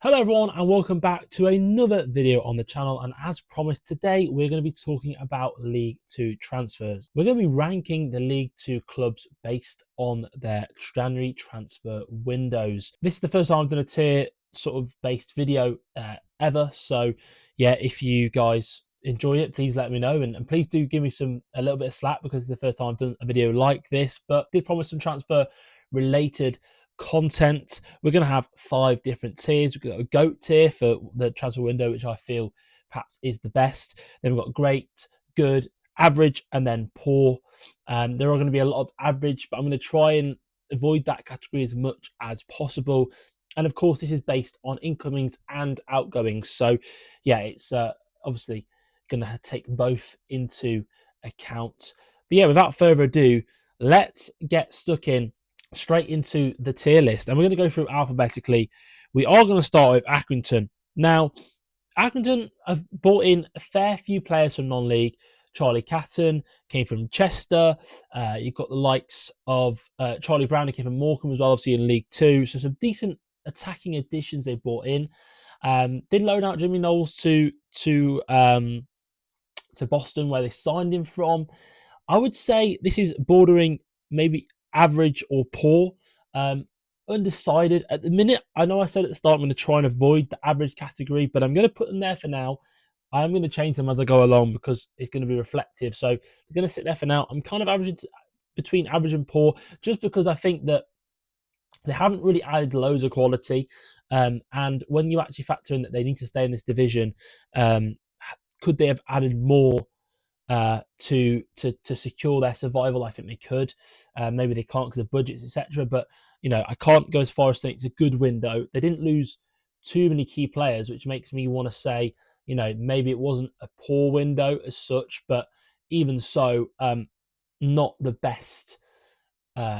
Hello everyone and welcome back to another video on the channel, and as promised today we're going to be talking about League 2 transfers. We're going to be ranking the League 2 clubs based on their January transfer windows. This is the first time I've done a tier sort of based video ever, so yeah, if you guys enjoy it, please let me know, and please do give me a little bit of slack because it's the first time I've done a video like this, but I did promise some transfer related content. We're going to have 5 different tiers. We've got a GOAT tier for the transfer window, which I feel perhaps is the best. Then we've got great, good, average, and then poor. There are going to be a lot of average, but I'm going to try and avoid that category as much as possible. And of course, this is based on incomings and outgoings. So yeah, it's obviously going to take both into account. But yeah, without further ado, let's get stuck in straight into the tier list, and we're going to go through alphabetically. We are going to start with Accrington. Now, Accrington have brought in a fair few players from non-league. Charlie Catton came from Chester. You've got the likes of Charlie Brown, who came from Morecambe as well, obviously in League 2. So some decent attacking additions they brought in. Did loan out Jimmy Knowles to Boston, where they signed him from. I would say this is bordering maybe average or poor. Undecided at the minute. I know I said at the start I'm going to try and avoid the average category, but I'm going to put them there for now. I'm going to change them as I go along because it's going to be reflective. So they're going to sit there for now. I'm kind of averaging between average and poor, just because I think that they haven't really added loads of quality. And when you actually factor in that they need to stay in this division, could they have added more to secure their survival? I think they could. Maybe they can't because of budgets, etc. But you know, I can't go as far as saying it's a good window. They didn't lose too many key players, which makes me want to say, you know, maybe it wasn't a poor window as such, but even so, not the best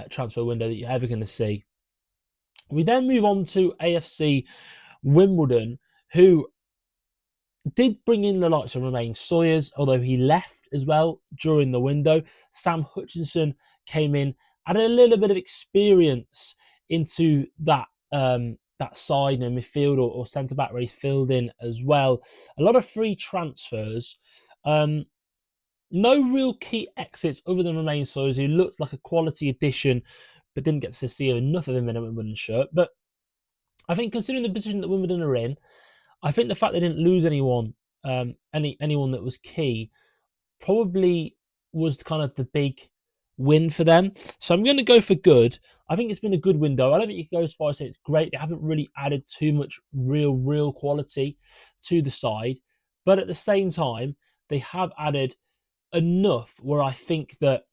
transfer window that you're ever going to see. We then move on to AFC Wimbledon, who did bring in the likes of Romain Sawyers, although he left as well during the window. Sam Hutchinson came in, added a little bit of experience into that side, midfield or centre back, where he's filled in as well. A lot of free transfers. No real key exits other than Romain Sawyers, who looked like a quality addition, but didn't get to see enough of him in a Wimbledon shirt. But I think, considering the position that Wimbledon are in, I think the fact they didn't lose anyone, anyone that was key, probably was kind of the big win for them. So I'm going to go for good. I think it's been a good window. I don't think you can go as far as say it's great. They haven't really added too much real quality to the side, but at the same time, they have added enough where I think that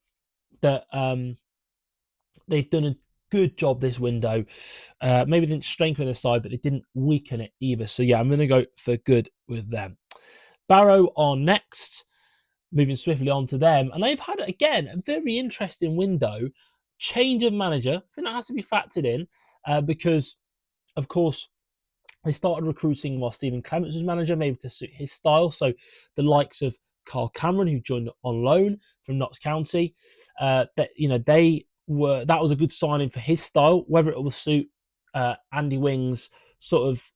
they've done a good job this window. Maybe they didn't strengthen the side, but they didn't weaken it either. So yeah, I'm going to go for good with them. Barrow are next, moving swiftly on to them. And they've had, again, a very interesting window. Change of manager. I think that has to be factored in because, of course, they started recruiting while Stephen Clements was manager, maybe to suit his style. So the likes of Carl Cameron, who joined on loan from Notts County, that was a good signing for his style. Whether it will suit Andy Wing's sort of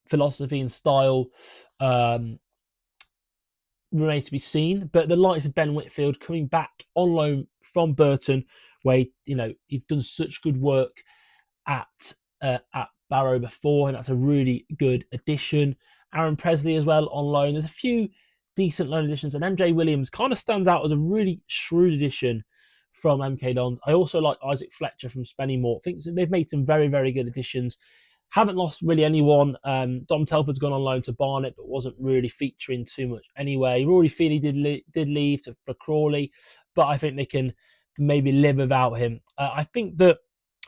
philosophy and style remains to be seen. But the likes of Ben Whitfield coming back on loan from Burton, where he'd done such good work at Barrow before, and that's a really good addition. Aaron Presley as well on loan. There's a few decent loan additions, and MJ Williams kind of stands out as a really shrewd addition from MK Dons. I also like Isaac Fletcher from Spennymoor. I think they've made some very good additions. Haven't lost really anyone. Dom Telford's gone on loan to Barnet, but wasn't really featuring too much anyway. Rory Feely did leave for Crawley, but I think they can maybe live without him. I think that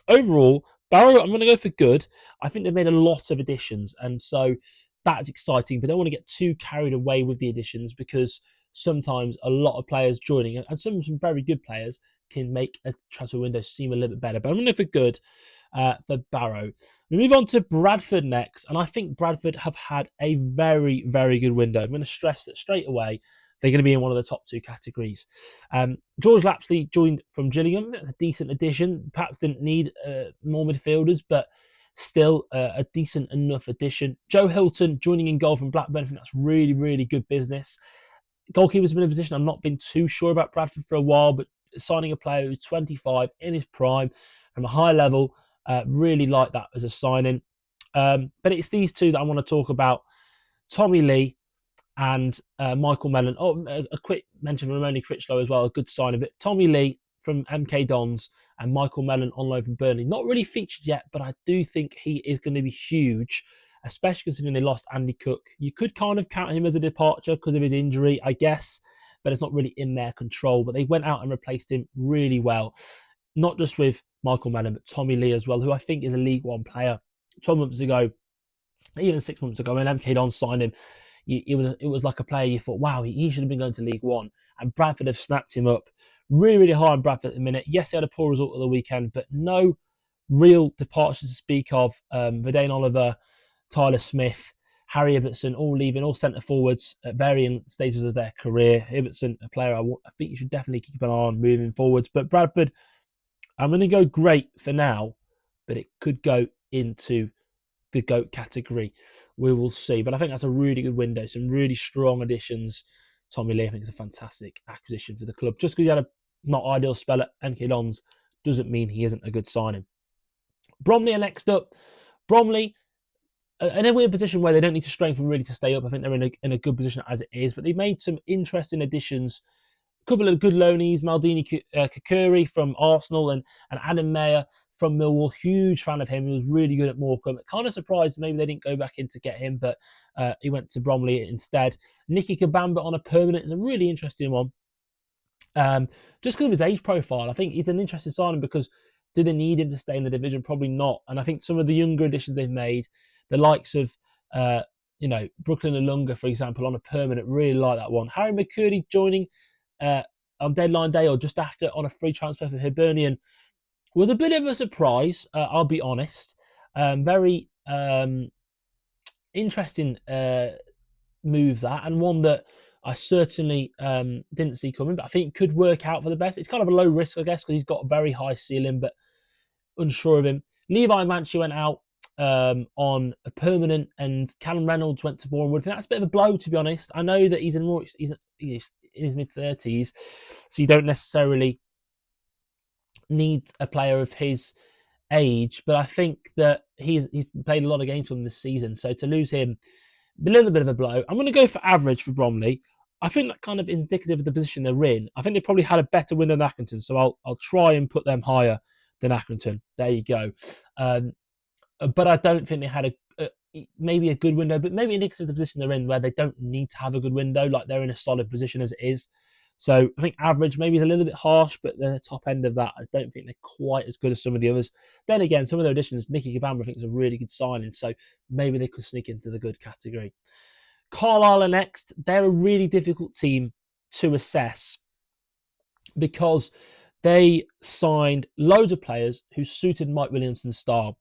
overall, Barrow, I'm going to go for good. I think they've made a lot of additions, and so that's exciting, but I don't want to get too carried away with the additions, because sometimes a lot of players joining, and some very good players, can make a transfer window seem a little bit better. But I'm going to go for good for Barrow. We move on to Bradford next, and I think Bradford have had a very good window. I'm going to stress that straight away. They're going to be in one of the top 2 categories. George Lapsley joined from Gillingham. That's a decent addition. Perhaps didn't need more midfielders, but still a decent enough addition. Joe Hilton joining in goal from Blackburn, I think that's really, really good business. Goalkeeper's been in a position I've not been too sure about Bradford for a while, but signing a player who's 25 in his prime from a high level, really like that as a signing. But it's these two that I want to talk about: Tommy Lee and Michael Mellon. Oh, a quick mention of Romani Critchlow as well, a good signing. But Tommy Lee from MK Dons and Michael Mellon on loan from Burnley. Not really featured yet, but I do think he is going to be huge, especially considering they lost Andy Cook. You could kind of count him as a departure because of his injury, I guess, but it's not really in their control. But they went out and replaced him really well, not just with Michael Mellon, but Tommy Lee as well, who I think is a League One player. 12 months ago, even 6 months ago, when MK Dons signed him, it was like a player you thought, wow, he should have been going to League One. And Bradford have snapped him up really, really high on Bradford at the minute. Yes, they had a poor result at the weekend, but no real departures to speak of. Verdane Oliver, Tyler Smith, Harry Ibbotson, all leaving, all centre forwards at varying stages of their career. Ibbotson, a player I think you should definitely keep an eye on moving forwards. But Bradford, I'm going to go great for now, but it could go into the GOAT category. We will see. But I think that's a really good window. Some really strong additions. Tommy Lee, I think, is a fantastic acquisition for the club. Just because he had a not ideal spell at MK Dons doesn't mean he isn't a good signing. Bromley are next up. Bromley, in a weird position where they don't need to strengthen really to stay up. I think they're in a good position as it is. But they've made some interesting additions. A couple of good loanees, Maldini Kakuri from Arsenal and Adam Mayer from Millwall. Huge fan of him. He was really good at Morecambe. Kind of surprised maybe they didn't go back in to get him, but he went to Bromley instead. Nicky Kabamba on a permanent is a really interesting one. Just because of his age profile, I think he's an interesting signing because do they need him to stay in the division? Probably not. And I think some of the younger additions they've made, the likes of Brooklyn Alunga, for example, on a permanent, really like that one. Harry McCurdy joining on deadline day or just after on a free transfer for Hibernian was a bit of a surprise, I'll be honest. Very interesting move that, and one that I certainly didn't see coming, but I think could work out for the best. It's kind of a low risk, I guess, because he's got a very high ceiling, but unsure of him. Levi Manchi went out on a permanent, and Callum Reynolds went to Bournemouth. I think that's a bit of a blow, to be honest. I know that he's in his mid-30s, so you don't necessarily need a player of his age, but I think that he's played a lot of games for them this season, so to lose him, a little bit of a blow. I'm going to go for average for Bromley. I think that kind of is indicative of the position they're in. I think they probably had a better window than Accrington, so I'll try and put them higher than Accrington. There you go. But I don't think they had maybe a good window, but maybe indicative of the position they're in where they don't need to have a good window, like they're in a solid position as it is. So I think average maybe is a little bit harsh, but they're the top end of that. I don't think they're quite as good as some of the others. Then again, some of their additions, Nicky Kabamba I think is a really good signing, so maybe they could sneak into the good category. Carlisle are next. They're a really difficult team to assess because they signed loads of players who suited Mike Williamson's style.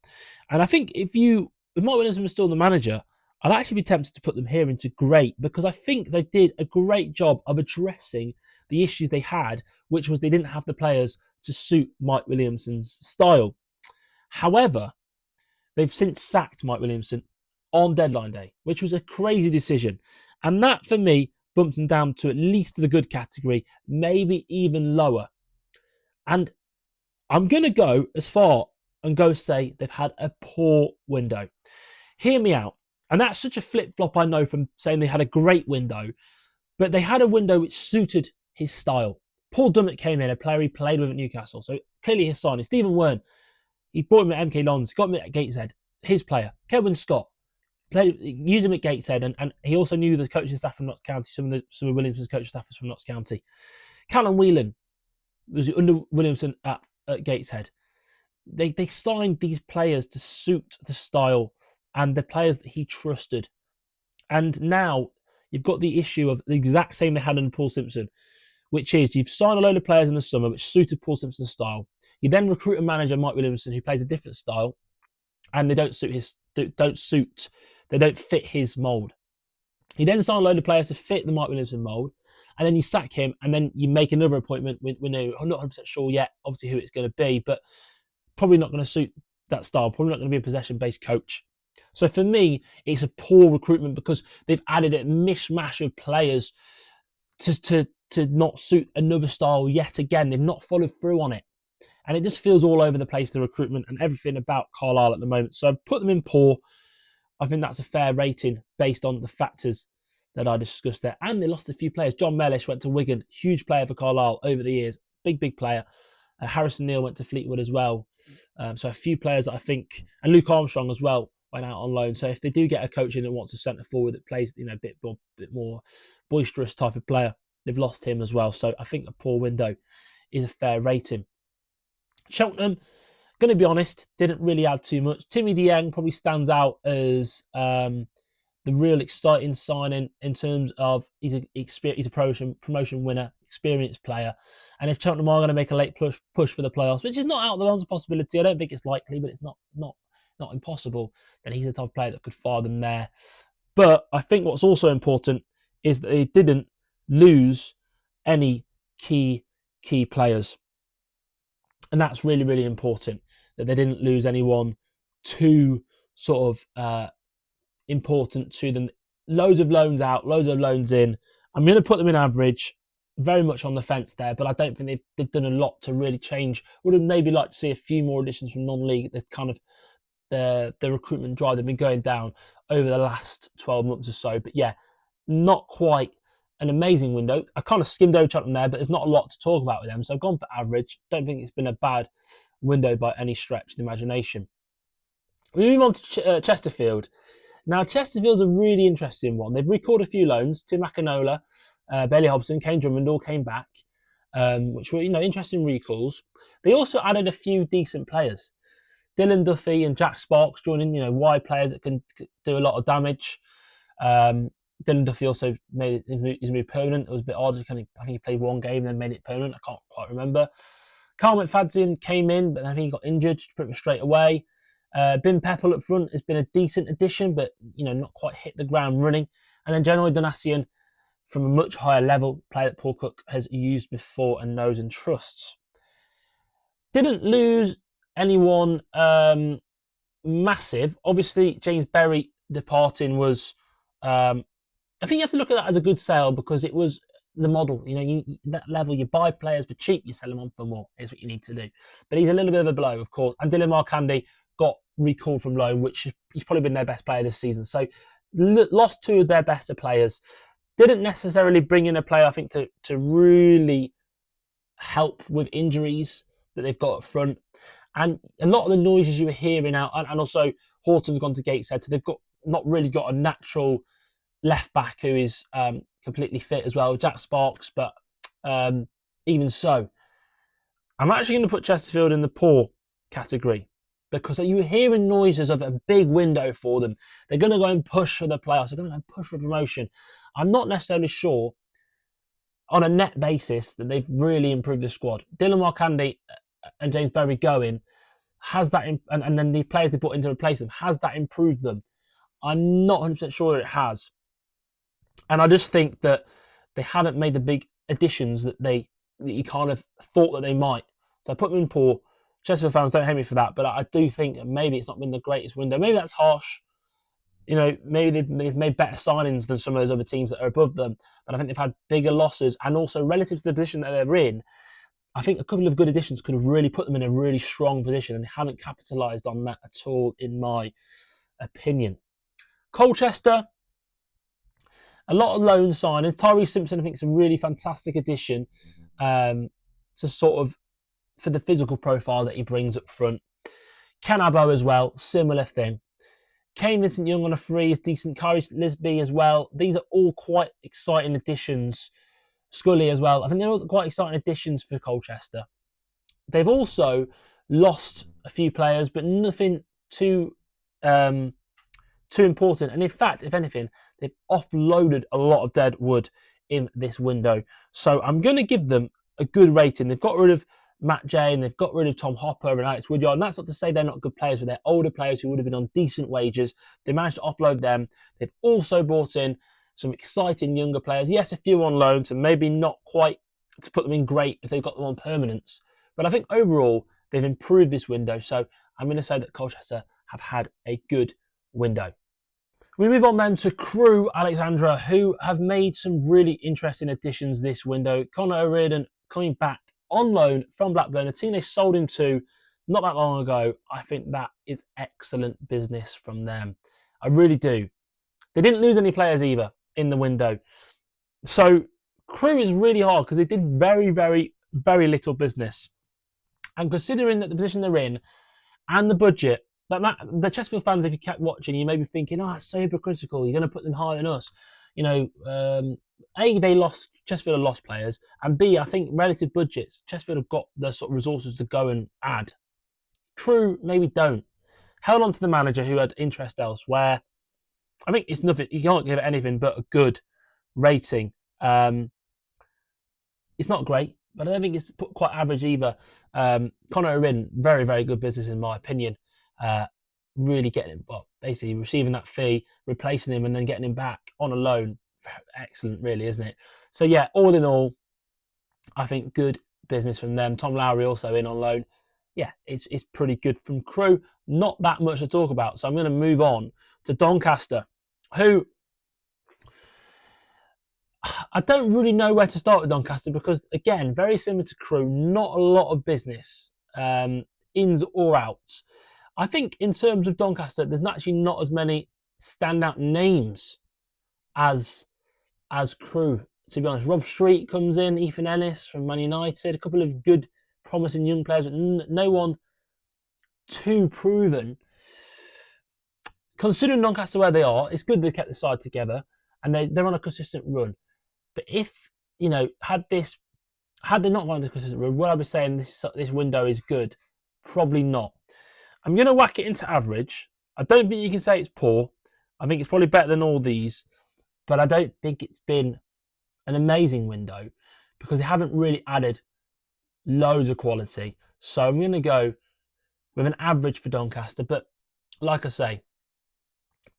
And I think if Mike Williamson was still the manager, I'd actually be tempted to put them here into great because I think they did a great job of addressing the issues they had, which was they didn't have the players to suit Mike Williamson's style. However, they've since sacked Mike Williamson on deadline day, which was a crazy decision. And that, for me, bumped them down to at least the good category, maybe even lower. And I'm going to go as far and go say they've had a poor window. Hear me out. And that's such a flip-flop, I know, from saying they had a great window. But they had a window which suited his style. Paul Dummett came in, a player he played with at Newcastle. So clearly his signing. Stephen Wern, he brought him at MK Dons, got him at Gateshead. His player. Kevin Scott, used him at Gateshead. And he also knew the coaching staff from Notts County. Some of Williamson's coaching staff was from Notts County. Callum Whelan was under Williamson at Gateshead. They signed these players to suit the style and the players that he trusted. And now you've got the issue of the exact same they had under Paul Simpson, which is you've signed a load of players in the summer which suited Paul Simpson's style. You then recruit a manager, Mike Williamson, who plays a different style, and they don't fit his mould. You then sign a load of players to fit the Mike Williamson mould, and then you sack him, and then you make another appointment. I'm not 100% sure yet, obviously, who it's going to be, but probably not going to suit that style. Probably not going to be a possession-based coach. So for me, it's a poor recruitment because they've added a mishmash of players to not suit another style yet again. They've not followed through on it. And it just feels all over the place, the recruitment and everything about Carlisle at the moment. So I've put them in poor. I think that's a fair rating based on the factors that I discussed there. And they lost a few players. John Mellish went to Wigan, huge player for Carlisle over the years. Big player. Harrison Neal went to Fleetwood as well. So a few players that I think, and Luke Armstrong as well, went out on loan. So if they do get a coach in that wants a centre forward that plays, a bit more boisterous type of player, they've lost him as well. So I think a poor window is a fair rating. Cheltenham, going to be honest, didn't really add too much. Timmy Dieng probably stands out as the real exciting signing in terms of he's a promotion winner, experienced player. And if Cheltenham are going to make a late push for the playoffs, which is not out of the realms of possibility, I don't think it's likely, but it's not impossible, then he's the type of player that could fire them there. But I think what's also important is that they didn't lose any key players. And that's really, really important, that they didn't lose anyone too sort of important to them. Loads of loans out, loads of loans in. I'm going to put them in average, very much on the fence there, but I don't think they've done a lot to really change. Would have maybe liked to see a few more additions from non-league. The kind of the recruitment drive they've been going down over the last 12 months or so. But yeah, not quite an amazing window. I kind of skimmed over Cheltenham there, but there's not a lot to talk about with them. So I've gone for average. Don't think it's been a bad window by any stretch of the imagination. We move on to Chesterfield. Now, Chesterfield's a really interesting one. They've recalled a few loans. Tim Akinola, Bailey Hobson, Kane Drummond all came back, which were, interesting recalls. They also added a few decent players. Dylan Duffy and Jack Sparks joining, wide players that can do a lot of damage. Dylan Duffy also made his move permanent. It was a bit odd. I think he played one game and then made it permanent. I can't quite remember. Carl McFadzean came in, but I think he got injured pretty much straight away. Ben Peppel up front has been a decent addition, but not quite hit the ground running. And then Genoa Donatian from a much higher level, player that Paul Cook has used before and knows and trusts. Didn't lose anyone massive. Obviously, James Berry departing was. I think you have to look at that as a good sale because it was the model. That level, you buy players for cheap, you sell them on for more, is what you need to do. But he's a little bit of a blow, of course. And Dylan Markandi got recalled from loan, which he's probably been their best player this season. So lost two of their better players. Didn't necessarily bring in a player, I think, to really help with injuries that they've got up front. And a lot of the noises you were hearing out, and also Horton's gone to Gateshead, so they've not really got a natural left back who is completely fit as well, Jack Sparks, but even so, I'm actually going to put Chesterfield in the poor category because you were hearing noises of a big window for them. They're going to go and push for the playoffs. They're going to go and push for promotion. I'm not necessarily sure on a net basis that they've really improved the squad. Dylan Markandi and James Berry going, has that, and then the players they put in to replace them, has that improved them? I'm not 100% sure that it has. And I just think that they haven't made the big additions that you kind of thought that they might. So I put them in poor. Chesterfield fans, don't hate me for that, but I do think maybe it's not been the greatest window. Maybe that's harsh. Maybe they've made better signings than some of those other teams that are above them, but I think they've had bigger losses, and also relative to the position that they're in, I think a couple of good additions could have really put them in a really strong position, and they haven't capitalised on that at all, in my opinion. Colchester, a lot of loan signings. Tyrese Simpson, I think, is a really fantastic addition to sort of for the physical profile that he brings up front. Ken Abbo as well, similar thing. Kane Vincent Young on a free is decent. Kyrie Lisby as well. These are all quite exciting additions. Scully as well. I think they're all quite exciting additions for Colchester. They've also lost a few players, but nothing too important. And in fact, if anything, they've offloaded a lot of dead wood in this window. So I'm going to give them a good rating. They've got rid of Matt Jane, they've got rid of Tom Hopper and Alex Woodyard. And that's not to say they're not good players, but they're older players who would have been on decent wages. They managed to offload them. They've also brought in some exciting younger players. Yes, a few on loan, so maybe not quite to put them in great if they've got them on permanence. But I think overall, they've improved this window. So I'm going to say that Colchester have had a good window. We move on then to Crewe Alexandra, who have made some really interesting additions this window. Conor O'Riordan coming back on loan from Blackburn, a team they sold him to not that long ago. I think that is excellent business from them. I really do. They didn't lose any players either in the window. So Crewe is really hard because they did very, very, very little business. And considering that the position they're in and the budget, the Chesterfield fans, if you kept watching, you may be thinking, oh, it's so hypocritical. You're going to put them higher than us. You know, A, Chesterfield have lost players. And B, I think relative budgets, Chesterfield have got the sort of resources to go and add. Crewe maybe don't. Held on to the manager who had interest elsewhere. I think it's nothing. You can't give it anything but a good rating. It's not great, but I don't think it's quite average either. Conor O'Riordan, very, very good business in my opinion. Really getting him, basically receiving that fee, replacing him, and then getting him back on a loan. Excellent, really, isn't it? So yeah, all in all, I think good business from them. Tom Lowry also in on loan. Yeah, it's pretty good from Crewe. Not that much to talk about, so I'm going to move on to Doncaster, who I don't really know where to start with Doncaster because, again, very similar to Crewe, not a lot of business, ins or outs. I think in terms of Doncaster, there's actually not as many standout names as Crewe, to be honest. Rob Street comes in, Ethan Ennis from Man United, a couple of good, promising young players, but no one too proven. Considering Doncaster where they are, it's good they kept the side together and they're on a consistent run. But if, had they not gone on this consistent run, would I be saying this window is good? Probably not. I'm going to whack it into average. I don't think you can say it's poor. I think it's probably better than all these, but I don't think it's been an amazing window because they haven't really added loads of quality. So I'm going to go with an average for Doncaster, but like I say,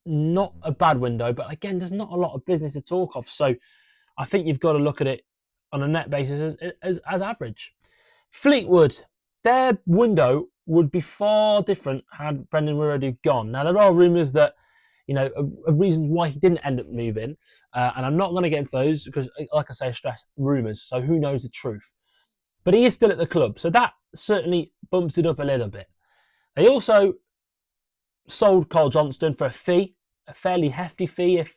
not a bad window, but again, there's not a lot of business to talk of. So I think you've got to look at it on a net basis as average. Fleetwood, their window would be far different had Brendan Wiredu gone. Now, there are rumours that, of reasons why he didn't end up moving, and I'm not going to get into those because, like I say, I stress rumours, so who knows the truth. But he is still at the club, so that certainly bumps it up a little bit. They also sold Carl Johnston for a fee, a fairly hefty fee if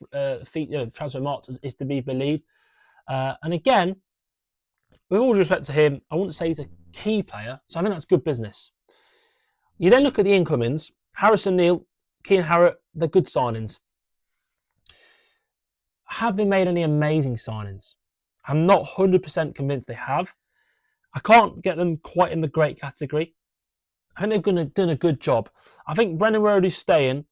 transfer market is to be believed. And again, with all due respect to him, I wouldn't say he's a key player, so I think that's good business. You then look at the incomings. Harrison Neal, Keane Harrott, they're good signings. Have they made any amazing signings? I'm not 100% convinced they have. I can't get them quite in the great category. I think they've done a good job. I think Brendan Wiredu staying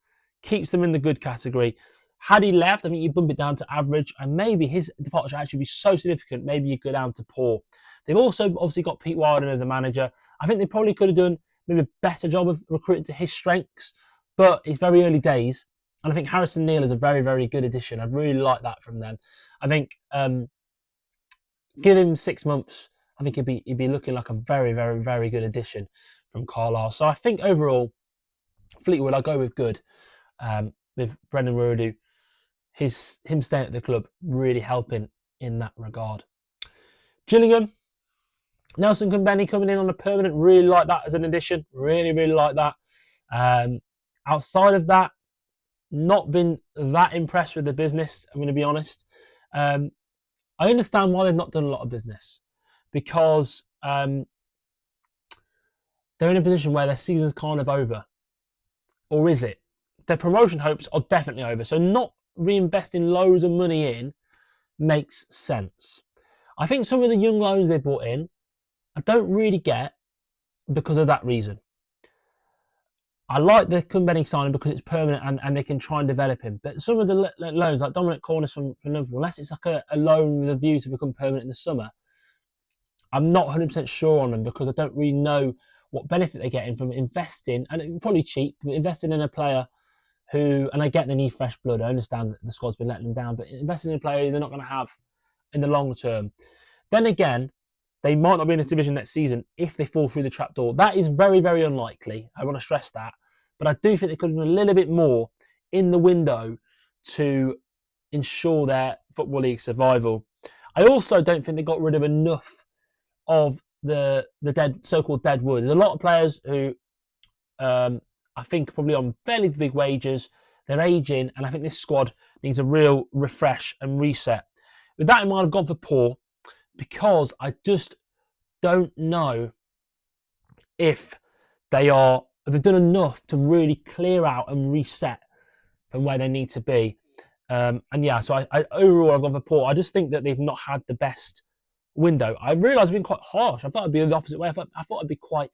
keeps them in the good category. Had he left, I think you bump it down to average, and maybe his departure actually be so significant, maybe you go down to poor. They've also obviously got Pete Wilden as a manager. I think they probably could have done maybe a better job of recruiting to his strengths, but it's very early days. And I think Harrison Neal is a very, very good addition. I'd really like that from them. I think give him 6 months, I think he'd be looking like a very, very, very good addition from Carlisle. So I think overall, Fleetwood, I'll go with good. With Brendan Wiredu, him staying at the club really helping in that regard. Gillingham, Nelson Kumbenny coming in on a permanent, really like that as an addition. Really, really like that. Outside of that, not been that impressed with the business, I'm going to be honest. I understand why they've not done a lot of business because they're in a position where their season's kind of over. Or is it? Their promotion hopes are definitely over. So not reinvesting loads of money in makes sense. I think some of the young loans they brought in, I don't really get because of that reason. I like the Kumbenny signing because it's permanent and they can try and develop him. But some of the loans, like Dominic Cornish from Liverpool, unless it's like a loan with a view to become permanent in the summer, I'm not 100% sure on them because I don't really know what benefit they're getting from investing, and it's probably cheap, but investing in a player who, and I get they need fresh blood, I understand that the squad's been letting them down, but investing in a player they're not going to have in the long term. Then again, they might not be in this division next season if they fall through the trapdoor. That is very, very unlikely. I want to stress that. But I do think they could have done a little bit more in the window to ensure their Football League survival. I also don't think they got rid of enough of the so-called dead wood. There's a lot of players who I think probably on fairly big wages. They're aging, and I think this squad needs a real refresh and reset. With that in mind, I've gone for poor because I just don't know if they've done enough to really clear out and reset from where they need to be. So overall I've gone for poor. I just think that they've not had the best window. I realise I've been quite harsh. I thought I'd be the opposite way. I thought I'd be quite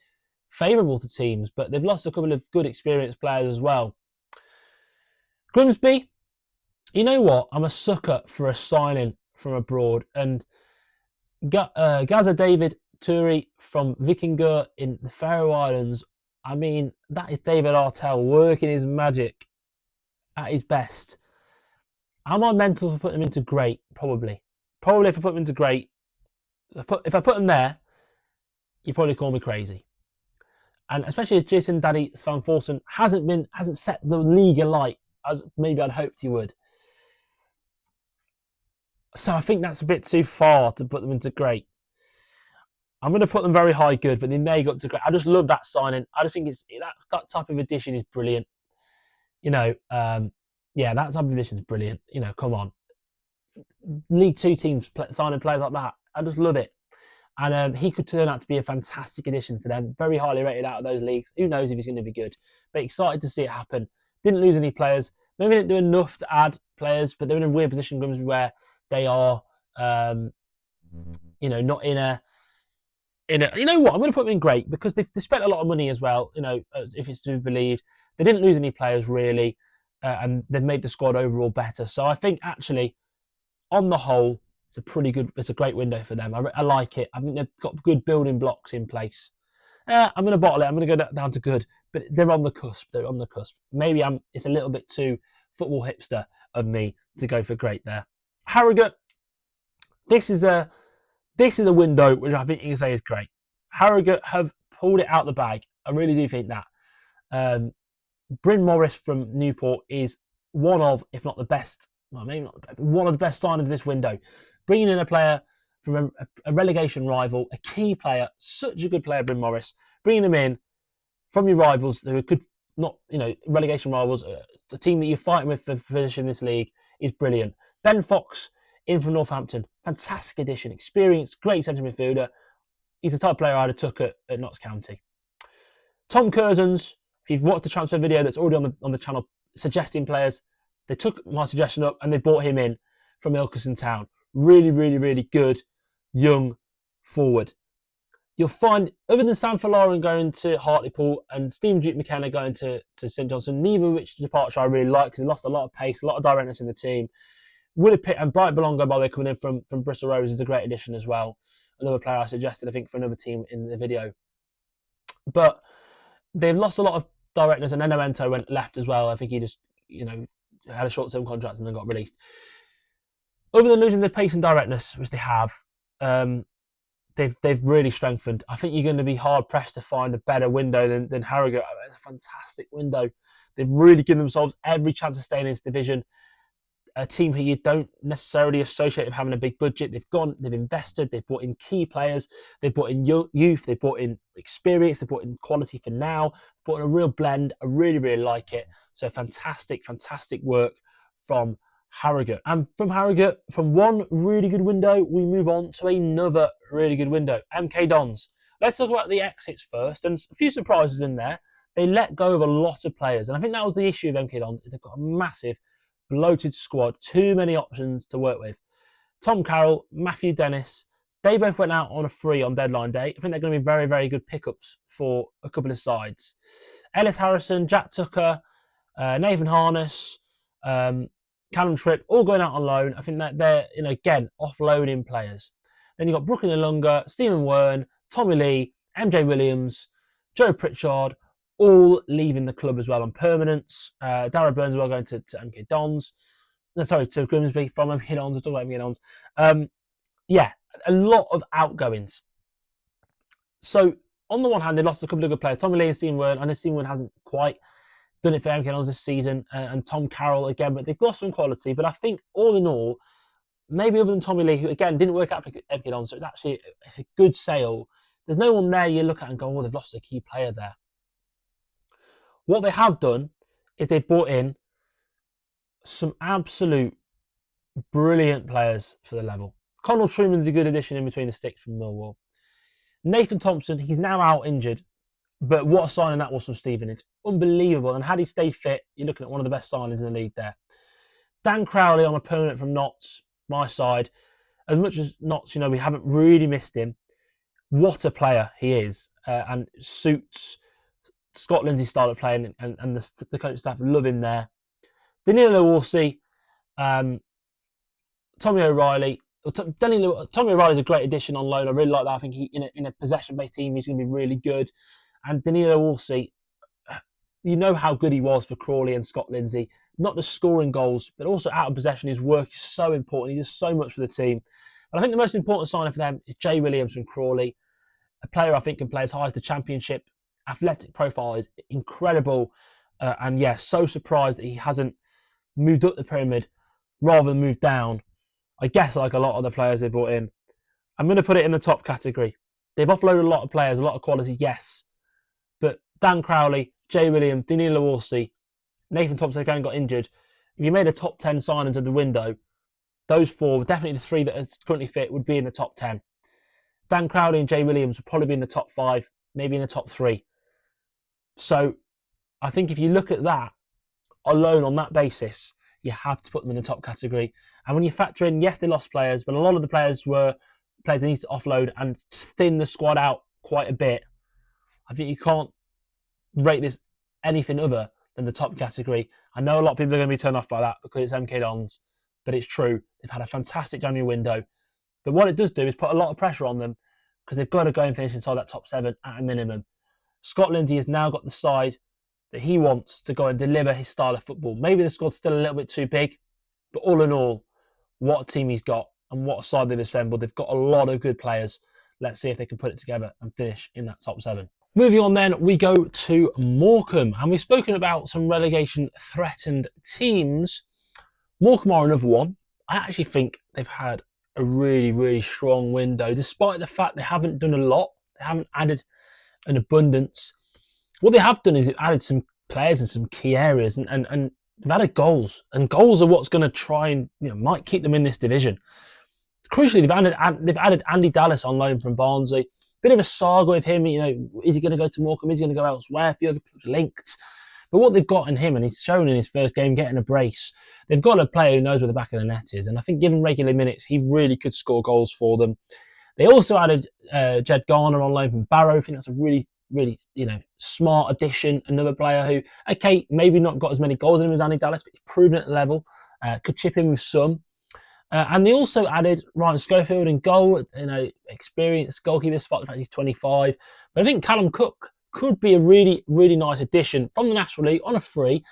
favourable to teams, but they've lost a couple of good experienced players as well. Grimsby, you know what? I'm a sucker for a signing from abroad, and Gaza David Turi from Vikingur in the Faroe Islands. I mean, that is David Artell working his magic at his best. Am I mental for putting him into great? Probably. Probably if I put him into great. If I put him there, you'd probably call me crazy. And especially as Jason Daddy Svanforsen hasn't set the league alight as maybe I'd hoped he would. So I think that's a bit too far to put them into great. I'm going to put them very high good, but they may go up to great. I just love that signing. I just think that type of addition is brilliant. That type of addition is brilliant. Come on. League Two teams signing players like that. I just love it. And he could turn out to be a fantastic addition for them. Very highly rated out of those leagues. Who knows if he's going to be good. But excited to see it happen. Didn't lose any players. Maybe didn't do enough to add players, but they're in a weird position, Grimsby, where they are, not in a... You know what? I'm going to put them in great because they spent a lot of money as well, if it's to be believed. They didn't lose any players, really, and they've made the squad overall better. So I think, actually, on the whole, it's a great window for them. I like it. I think they've got good building blocks in place. I'm going to bottle it. I'm going to go down to good, but they're on the cusp. Maybe it's a little bit too football hipster of me to go for great there. Harrogate. This is a window which I think you can say is great. Harrogate have pulled it out the bag. I really do think that. Bryn Morris from Newport is one of, if not the best, well, maybe not the best, but one of the best signings of this window. Bringing in a player from a relegation rival, a key player, such a good player, Bryn Morris. Bringing him in from your rivals who could not, relegation rivals, the team that you're fighting with for position in this league is brilliant. Ben Fox in from Northampton, fantastic addition, experienced, great centre midfielder. He's the type of player I'd have took at Notts County. Tom Curzons, if you've watched the transfer video that's already on the channel suggesting players, they took my suggestion up and they brought him in from Ilkeston Town. Really, really, really good young forward. You'll find, other than Sam Falarin going to Hartlepool and Stephen Duke McKenna going to St Johnstone, neither of which departure I really like because they lost a lot of pace, a lot of directness in the team. Willie Pitt and Bright Belongo, by the way, coming in from Bristol Rovers is a great addition as well. Another player I suggested, I think, for another team in the video. But they've lost a lot of directness, and Eno Ento went left as well. I think he just, had a short-term contract and then got released. Other than losing the pace and directness, which they have, they've really strengthened. I think you're going to be hard-pressed to find a better window than Harrogate. It's a fantastic window. They've really given themselves every chance of staying in this division. A team who you don't necessarily associate with having a big budget. They've invested, they've brought in key players, they've brought in youth, they've brought in experience, they've brought in quality for now, brought in a real blend. I really, really like it. So fantastic, fantastic work from Harrogate. And from Harrogate, from one really good window, we move on to another really good window, MK Dons. Let's talk about the exits first, and a few surprises in there. They let go of a lot of players, and I think that was the issue of MK Dons. They've got a massive bloated squad, too many options to work with. Tom Carroll, Matthew Dennis, they both went out on a free on deadline day. I think they're going to be very, very good pickups for a couple of sides. Ellis Harrison, Jack Tucker, Nathan Harness, Callum Tripp, all going out on loan. I think that they're, again, offloading players. Then you've got Brooklyn Ilunga, Stephen Wern, Tommy Lee, MJ Williams, Joe Pritchard, all leaving the club as well on permanence. Darragh Burns as well going to MK Dons. To Grimsby from MK Dons. We're talking about MK Dons. A lot of outgoings. So on the one hand, they lost a couple of good players. Tommy Lee and Stephen Wern. I know Stephen Wern hasn't quite done it for MK Dons this season, and Tom Carroll again, but they've lost some quality. But I think all in all, maybe other than Tommy Lee, who again didn't work out for MK Dons, so it's a good sale. There's no one there you look at and go, oh, they've lost a key player there. What they have done is they brought in some absolute brilliant players for the level. Connell Trueman's a good addition in between the sticks from Millwall. Nathan Thompson, he's now out injured, but what a signing that was from Stevenage. Unbelievable. And had he stayed fit, you're looking at one of the best signings in the league there. Dan Crowley on a permanent from Notts, my side. As much as Notts, we haven't really missed him. What a player he is, and suits Scott Lindsay's style of playing, and the coach staff love him there. Danilo Orsi, Tommy O'Reilly. Tommy O'Reilly's a great addition on loan. I really like that. I think in a possession-based team, he's going to be really good. And Danilo Orsi, you know how good he was for Crawley and Scott Lindsay. Not just scoring goals, but also out of possession. His work is so important. He does so much for the team. And I think the most important signing for them is Jay Williams from Crawley, a player I think can play as high as the Championship. Athletic profile is incredible. And yeah, so surprised that he hasn't moved up the pyramid rather than moved down. I guess like a lot of the players they brought in. I'm going to put it in the top category. They've offloaded a lot of players, a lot of quality, yes. But Dan Crowley, Jay Williams, Danilo Orsi, Nathan Thompson, if he hadn't got injured, if you made a top 10 signings of the window, those four, definitely the three that are currently fit, would be in the top 10. Dan Crowley and Jay Williams would probably be in the top 5, maybe in the top 3. So I think if you look at that alone on that basis, you have to put them in the top category. And when you factor in, yes, they lost players, but a lot of the players were players they need to offload and thin the squad out quite a bit. I think you can't rate this anything other than the top category. I know a lot of people are going to be turned off by that because it's MK Dons, but it's true. They've had a fantastic January window. But what it does do is put a lot of pressure on them because they've got to go and finish inside that top 7 at a minimum. Scott Lindsay has now got the side that he wants to go and deliver his style of football. Maybe the squad's still a little bit too big, but all in all, what a team he's got and what a side they've assembled. They've got a lot of good players. Let's see if they can put it together and finish in that top 7. Moving on then, we go to Morecambe, and we've spoken about some relegation-threatened teams. Morecambe are another one. I actually think they've had a really, really strong window, despite the fact they haven't done a lot. They haven't added an abundance. What they have done is they've added some players in some key areas, and they've added goals. And goals are what's going to try and might keep them in this division. Crucially, they've added Andy Dallas on loan from Barnsley. Bit of a saga with him. Is he going to go to Morecambe? Is he going to go elsewhere? A few other clubs linked. But what they've got in him, and he's shown in his first game getting a brace, they've got a player who knows where the back of the net is. And I think given regular minutes, he really could score goals for them. They also added Jed Garner on loan from Barrow. I think that's a really, really, smart addition. Another player who, okay, maybe not got as many goals in him as Andy Dallas, but he's proven at the level. Could chip in with some. And they also added Ryan Schofield in goal, experienced goalkeeper, despite the fact he's 25. But I think Callum Cook could be a really, really nice addition from the National League on a free.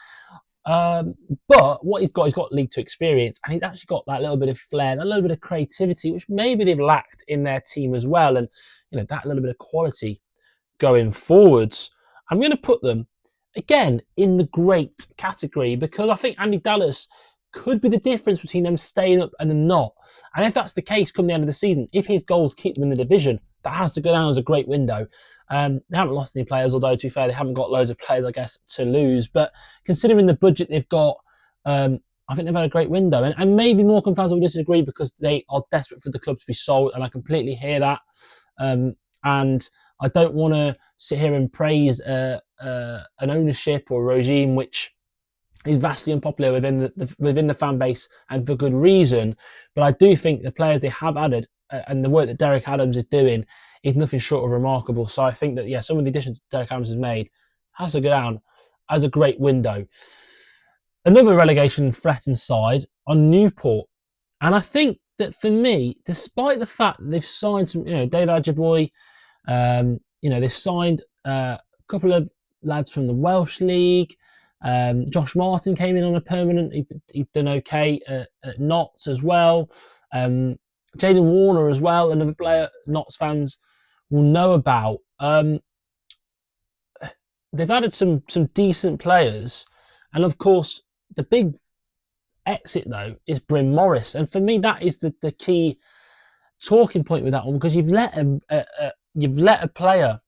But what he's got League 2 experience, and he's actually got that little bit of flair, that little bit of creativity, which maybe they've lacked in their team as well. And, that little bit of quality going forwards. I'm going to put them, again, in the great category because I think Andy Dallas could be the difference between them staying up and them not. And if that's the case come the end of the season, if his goals keep them in the division, that has to go down as a great window. They haven't lost any players, although to be fair, they haven't got loads of players, I guess, to lose. But considering the budget they've got, I think they've had a great window. And maybe Morecambe fans will disagree because they are desperate for the club to be sold, and I completely hear that. And I don't want to sit here and praise an ownership or a regime which is vastly unpopular within the fan base, and for good reason. But I do think the players they have added and the work that Derek Adams is doing is nothing short of remarkable. So I think that, some of the additions Derek Adams has made has to go down as a great window. Another relegation threatened side on Newport. And I think that for me, despite the fact that they've signed some, Dave Ajiboye, they've signed a couple of lads from the Welsh League. Josh Martin came in on a permanent. He'd done okay at Notts as well. Jaden Warner as well, another player Notts fans will know about. They've added some decent players, and of course the big exit though is Bryn Morris, and for me that is the key talking point with that one, because you've let a player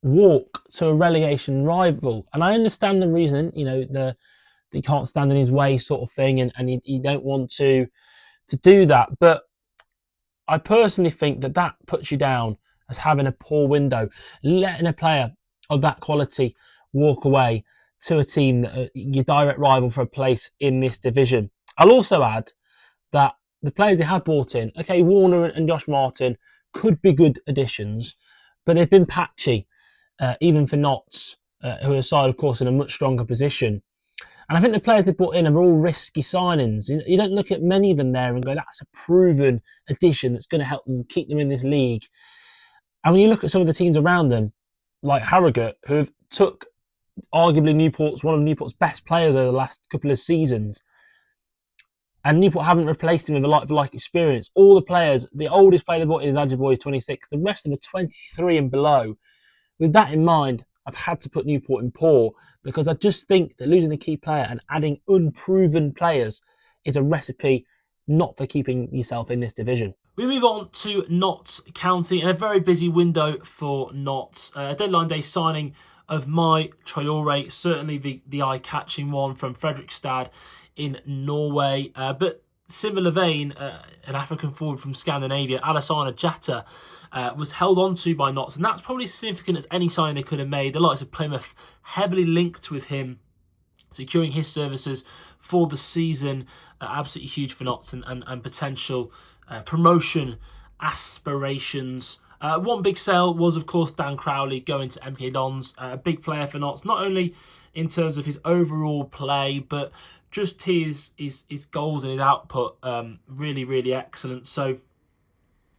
walk to a relegation rival, and I understand the reason. He can't stand in his way sort of thing, and you don't want to do that. But I personally think that puts you down as having a poor window, letting a player of that quality walk away to a team that your direct rival for a place in this division. I'll also add that the players they have brought in, okay, Warner and Josh Martin could be good additions, but they've been patchy, even for Notts, who are side, of course, in a much stronger position. And I think the players they brought in are all risky signings. You don't look at many of them there and go, that's a proven addition that's going to help them keep them in this league. And when you look at some of the teams around them, like Harrogate, who have took arguably one of Newport's best players over the last couple of seasons, and Newport haven't replaced him with a like-for-like experience. All the players, the oldest player they brought in is Ajiboye, 26. The rest of them are 23 and below. With that in mind, I've had to put Newport in poor, because I just think that losing a key player and adding unproven players is a recipe not for keeping yourself in this division. We move on to Notts County, and a very busy window for Notts. Deadline day signing of Mai Traore, certainly the eye-catching one from Fredrikstad in Norway. But similar vein, an African forward from Scandinavia, Alassana Jatta, was held on to by Notts, and that's probably as significant as any signing they could have made. The likes of Plymouth heavily linked with him, securing his services for the season. Absolutely huge for Notts and potential promotion aspirations. One big sale was, of course, Dan Crowley going to MK Dons. A big player for Notts, not only in terms of his overall play, but just his goals and his output. Really, really excellent. So,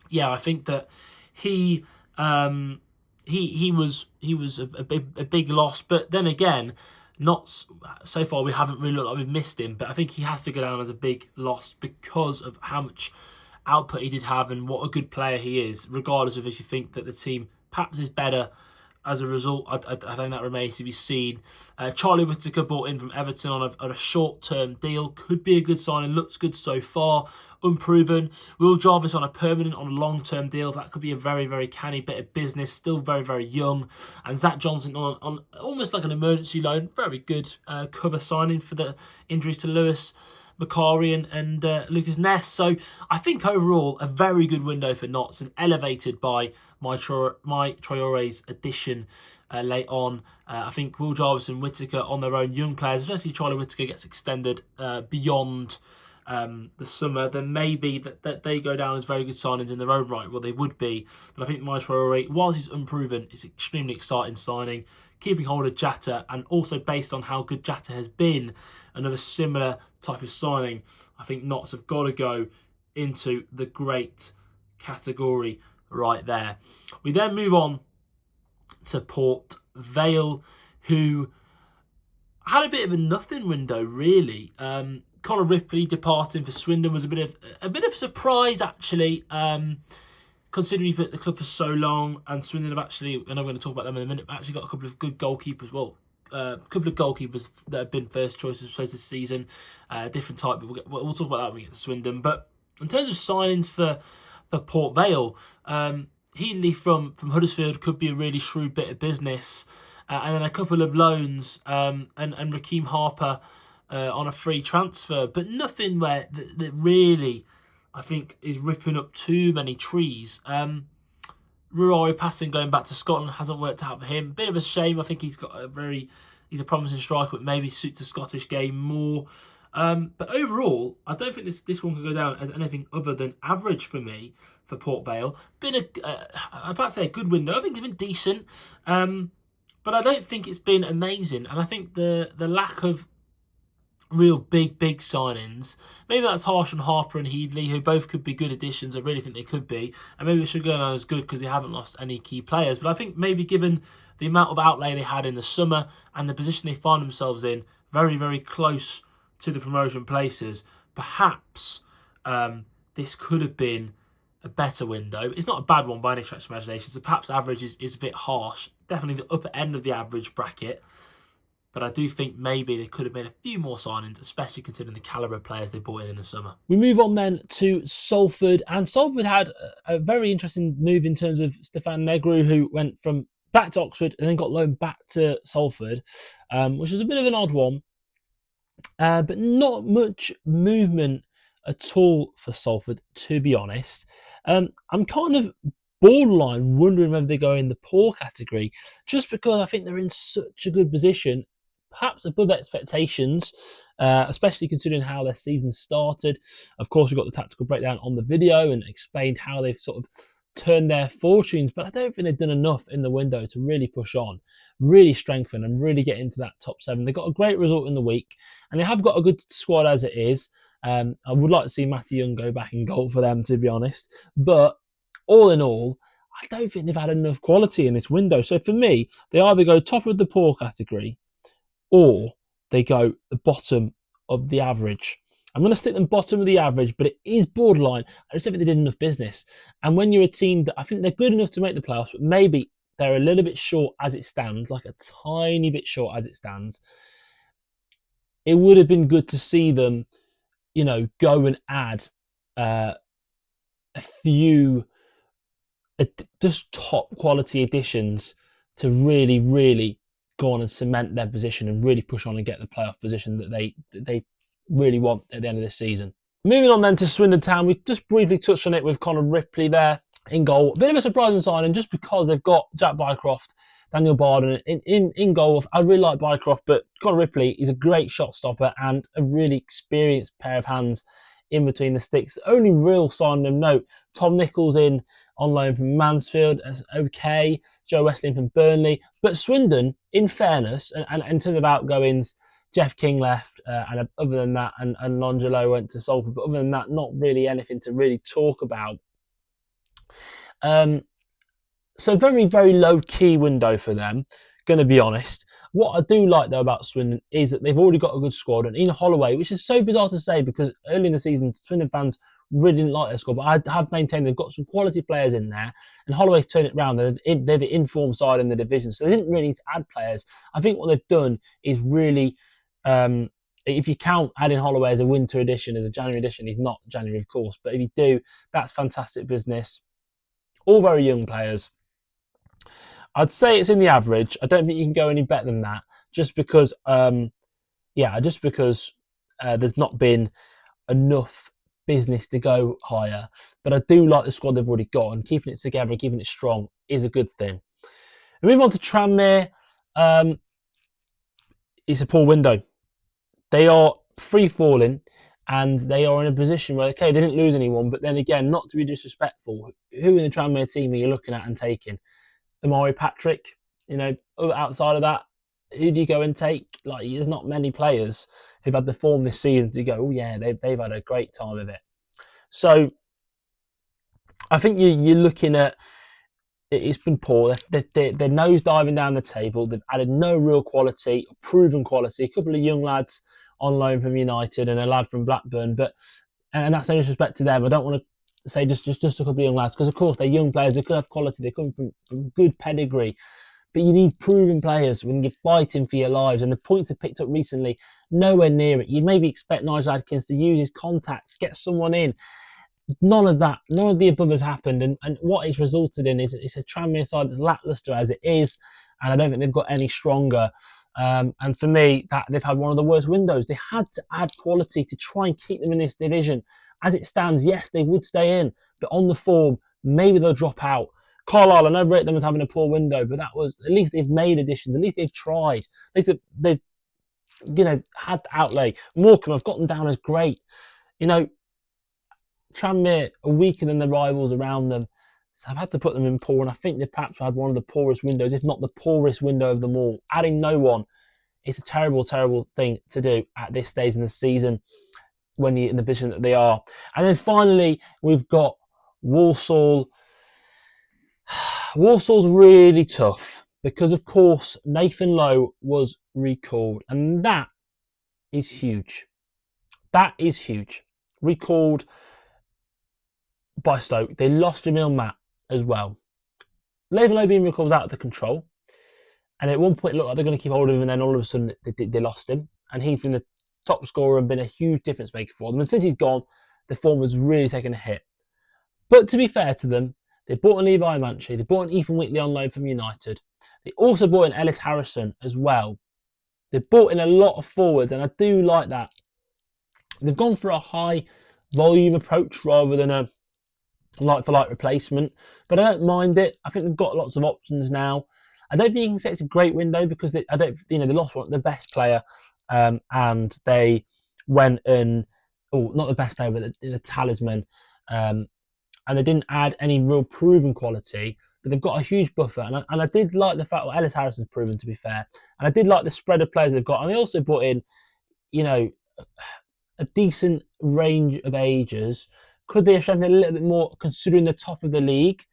yeah, I think that he was a big loss. But then again, Notts, so far we haven't really looked like we've missed him, but I think he has to go down as a big loss because of how much output he did have and what a good player he is, regardless of if you think that the team perhaps is better as a result. I think that remains to be seen. Charlie Whittaker brought in from Everton on a short-term deal. Could be a good signing. Looks good so far. Unproven. Will Jarvis on a long-term deal. That could be a very, very canny bit of business. Still very, very young. And Zach Johnson on almost like an emergency loan. Very good cover signing for the injuries to Lewis Macari and Lucas Ness. So I think overall a very good window for Notts, and elevated by Mai Traore's addition late on. I think Will Jarvis and Whittaker on their own, young players, especially Charlie Whittaker gets extended beyond the summer, then maybe that they go down as very good signings in their own right. Well, they would be. But I think Mai Traore, whilst he's unproven, is an extremely exciting signing. Keeping hold of Jatta, and also based on how good Jatta has been, another similar type of signing. I think Notts have got to go into the great category right there. We then move on to Port Vale, who had a bit of a nothing window, really. Connor Ripley departing for Swindon was a bit of a surprise, actually. Considering you've been at the club for so long, and Swindon have actually, and I'm going to talk about them in a minute, actually got a couple of good goalkeepers. Well, a couple of goalkeepers that have been first choices this season. Different type, but we'll talk about that when we get to Swindon. But in terms of signings for Port Vale, Healy from Huddersfield could be a really shrewd bit of business. And then a couple of loans, and Raheem Harper on a free transfer. But nothing where that really, I think, is ripping up too many trees. Ruairi Patton going back to Scotland hasn't worked out for him. Bit of a shame. I think he's a promising striker, but maybe suits the Scottish game more. But overall, I don't think this one can go down as anything other than average for me for Port Vale. Been I'd about to say a good window. I think it's been decent, but I don't think it's been amazing. And I think the lack of real big signings, maybe that's harsh on Harper and Headley, who both could be good additions. I really think they could be, and maybe they should go down as good because they haven't lost any key players. But I think maybe given the amount of outlay they had in the summer and the position they find themselves in, very, very close to the promotion places, perhaps this could have been a better window. It's not a bad one by any stretch of imagination, so perhaps average is a bit harsh. Definitely the upper end of the average bracket. But I do think maybe they could have made a few more signings, especially considering the calibre of players they brought in the summer. We move on then to Salford, and Salford had a very interesting move in terms of Stefan Negru, who went from back to Oxford and then got loaned back to Salford, which was a bit of an odd one, but not much movement at all for Salford, to be honest. I'm kind of borderline wondering whether they go in the poor category, just because I think they're in such a good position, perhaps above expectations, especially considering how their season started. Of course, we've got the tactical breakdown on the video and explained how they've sort of turned their fortunes, but I don't think they've done enough in the window to really push on, really strengthen, and really get into that top 7. They got a great result in the week, and they have got a good squad as it is. I would like to see Matty Young go back in goal for them, to be honest, but all in all, I don't think they've had enough quality in this window. So for me, they either go top of the poor category or they go the bottom of the average. I'm going to stick them bottom of the average, but it is borderline. I just don't think they did enough business. And when you're a team that I think they're good enough to make the playoffs, but maybe they're a little bit short as it stands, like a tiny bit short as it stands, it would have been good to see them, go and add a few just top quality additions to really, really go on and cement their position and really push on and get the playoff position that they really want at the end of this season. Moving on then to Swindon Town, we just briefly touched on it with Connor Ripley there in goal. A bit of a surprising signing just because they've got Jack Bycroft, Daniel Barden in goal. I really like Bycroft, but Connor Ripley is a great shot stopper and a really experienced pair of hands in between the sticks. The only real sign of note, Tom Nichols in on loan from Mansfield, okay. Joe Wesleyan from Burnley. But Swindon, in fairness, and in terms of outgoings, Jeff King left, and other than that, and Longelo went to Salford. But other than that, not really anything to really talk about. So very, very low-key window for them, going to be honest. What I do like, though, about Swindon is that they've already got a good squad. And Ian Holloway, which is so bizarre to say because early in the season, Swindon fans really didn't like their squad. But I have maintained they've got some quality players in there. And Holloway's turned it around. They're the informed side in the division. So they didn't really need to add players. I think what they've done is really... if you count adding Holloway as a winter edition, as a January edition, he's not January, of course. But if you do, that's fantastic business. All very young players. I'd say it's in the average. I don't think you can go any better than that, just because, there's not been enough business to go higher. But I do like the squad they've already got, and keeping it together, keeping it strong is a good thing. We move on to Tranmere. It's a poor window. They are free-falling, and they are in a position where, okay, they didn't lose anyone, but then again, not to be disrespectful, who in the Tranmere team are you looking at and taking? Amari Patrick, outside of that, who do you go and take? Like, there's not many players who've had the form this season to go, oh yeah, they've had a great time of it. So I think you're looking at, it's been poor. They're nose diving down the table. They've added no real quality, proven quality. A couple of young lads on loan from United and a lad from Blackburn, and that's no disrespect to them. I don't want to say just a couple of young lads, because of course they're young players, they could have quality, they come from good pedigree, but you need proven players when you're fighting for your lives. And the points they've picked up recently, nowhere near it. You'd maybe expect Nigel Adkins to use his contacts, get someone in. None of that, none of the above has happened, and what it's resulted in is it's a Tranmere side that's lacklustre as it is, and I don't think they've got any stronger. And for me, that they've had one of the worst windows. They had to add quality to try and keep them in this division. As it stands, yes, they would stay in, but on the form, maybe they'll drop out. Carlisle, I never rate them as having a poor window, but that was, at least they've made additions, at least they've tried, at least they've had the outlay. Morecambe, I've got them down as great. Tranmere are weaker than the rivals around them, so I've had to put them in poor, and I think they've perhaps had one of the poorest windows, if not the poorest window of them all. Adding no one, it's a terrible, terrible thing to do at this stage in the season, when you're in the position that they are. And then finally, we've got Walsall. Walsall's really tough because, of course, Nathan Lowe was recalled, and that is huge. That is huge. Recalled by Stoke. They lost Jamil Matt as well. Nathan Lowe being comes out of the control. And at one point, it looked like they're going to keep hold of him, and then all of a sudden, they lost him. And he's been the top scorer and been a huge difference maker for them. And since he's gone, the form has really taken a hit. But to be fair to them, they bought in Levi Manchi, they bought in Ethan Whitley on loan from United. They also bought in Ellis Harrison as well. They bought in a lot of forwards, and I do like that. They've gone for a high volume approach rather than a like-for-like replacement, but I don't mind it. I think they've got lots of options now. I don't think you can say it's a great window because they lost the best player, and they went and not the best player, but the talisman, and they didn't add any real proven quality. But they've got a huge buffer, and I did like the fact that Ellis Harrison's proven, to be fair, and I did like the spread of players they've got, and they also brought in, a decent range of ages. Could they have strengthened a little bit more considering the top of the league?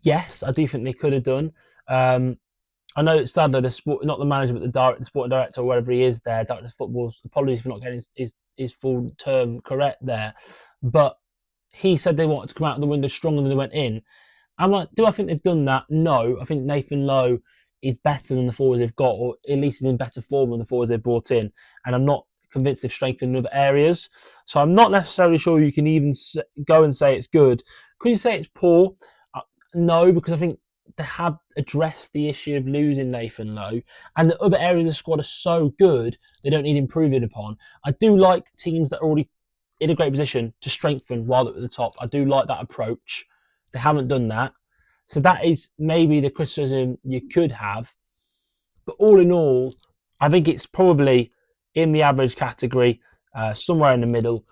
Yes, I do think they could have done. I know it's Stadler, not the manager, but the sporting director, or whatever he is there, director of football. Apologies for not getting his full term correct there. But he said they wanted to come out of the window stronger than they went in. I'm like, do I think they've done that? No. I think Nathan Lowe is better than the forwards they've got, or at least is in better form than the forwards they've brought in. And I'm not convinced they've strengthened in other areas. So I'm not necessarily sure you can even go and say it's good. Could you say it's poor? No, because I think they have addressed the issue of losing Nathan Lowe, and the other areas of the squad are so good they don't need improving upon. I do like teams that are already in a great position to strengthen while they're at the top. I do like that approach. They haven't done that. So that is maybe the criticism you could have. But all in all, I think it's probably in the average category, somewhere in the middle,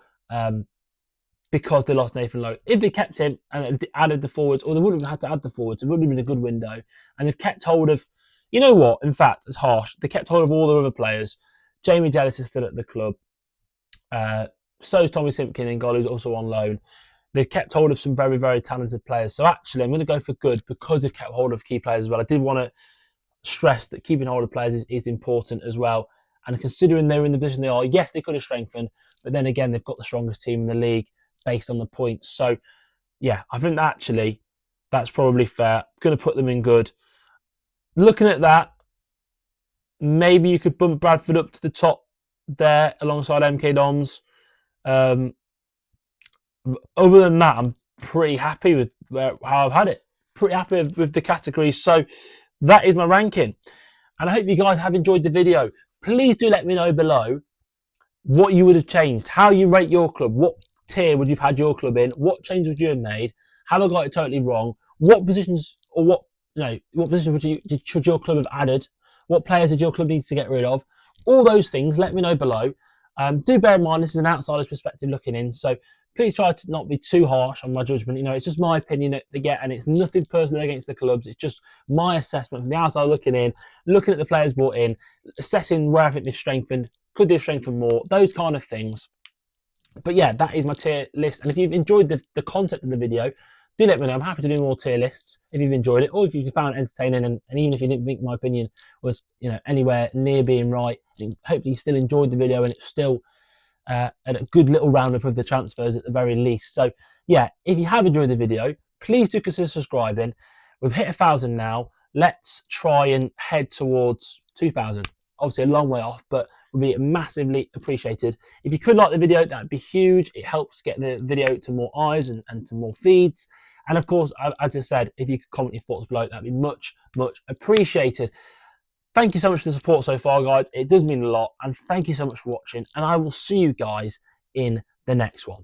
because they lost Nathan Lowe. If they kept him and added the forwards, or they wouldn't have had to add the forwards, it would have been a good window. And they've kept hold of, you know what, in fact, it's harsh. They kept hold of all the other players. Jamie Jellis is still at the club. So is Tommy Simpkin in goal, who's also on loan. They've kept hold of some very, very talented players. So actually, I'm going to go for good because they've kept hold of key players as well. I did want to stress that keeping hold of players is important as well. And considering they're in the position they are, yes, they could have strengthened, but then again, they've got the strongest team in the league based on the points. So, yeah, I think that's probably fair. Going to put them in good. Looking at that, maybe you could bump Bradford up to the top there alongside MK Dons. Other than that, I'm pretty happy with how I've had it. Pretty happy with the categories. So that is my ranking. And I hope you guys have enjoyed the video. Please do let me know below what you would have changed, how you rate your club, what tier would you have had your club in, what changes would you have made, have I got it totally wrong, what positions or what positions should your club have added, what players did your club need to get rid of, all those things, let me know below. Do bear in mind this is an outsider's perspective looking in, so please try to not be too harsh on my judgment. It's just my opinion that they get, and it's nothing personal against the clubs. It's just my assessment from the outside looking in, looking at the players brought in, assessing where I think they've strengthened, could they have strengthened more, those kind of things. But yeah, that is my tier list. And if you've enjoyed the concept of the video, do let me know. I'm happy to do more tier lists if you've enjoyed it, or if you found it entertaining, and even if you didn't think my opinion was anywhere near being right, and hopefully you still enjoyed the video and it's still a good little roundup of the transfers at the very least. So yeah, if you have enjoyed the video, please do consider subscribing. We've hit 1,000 now. Let's try and head towards 2,000. Obviously a long way off, but would be massively appreciated. If you could like the video, that'd be huge. It helps get the video to more eyes and to more feeds. And of course, as I said, if you could comment your thoughts below, that'd be much, much appreciated. Thank you so much for the support so far, guys. It does mean a lot. And thank you so much for watching. And I will see you guys in the next one.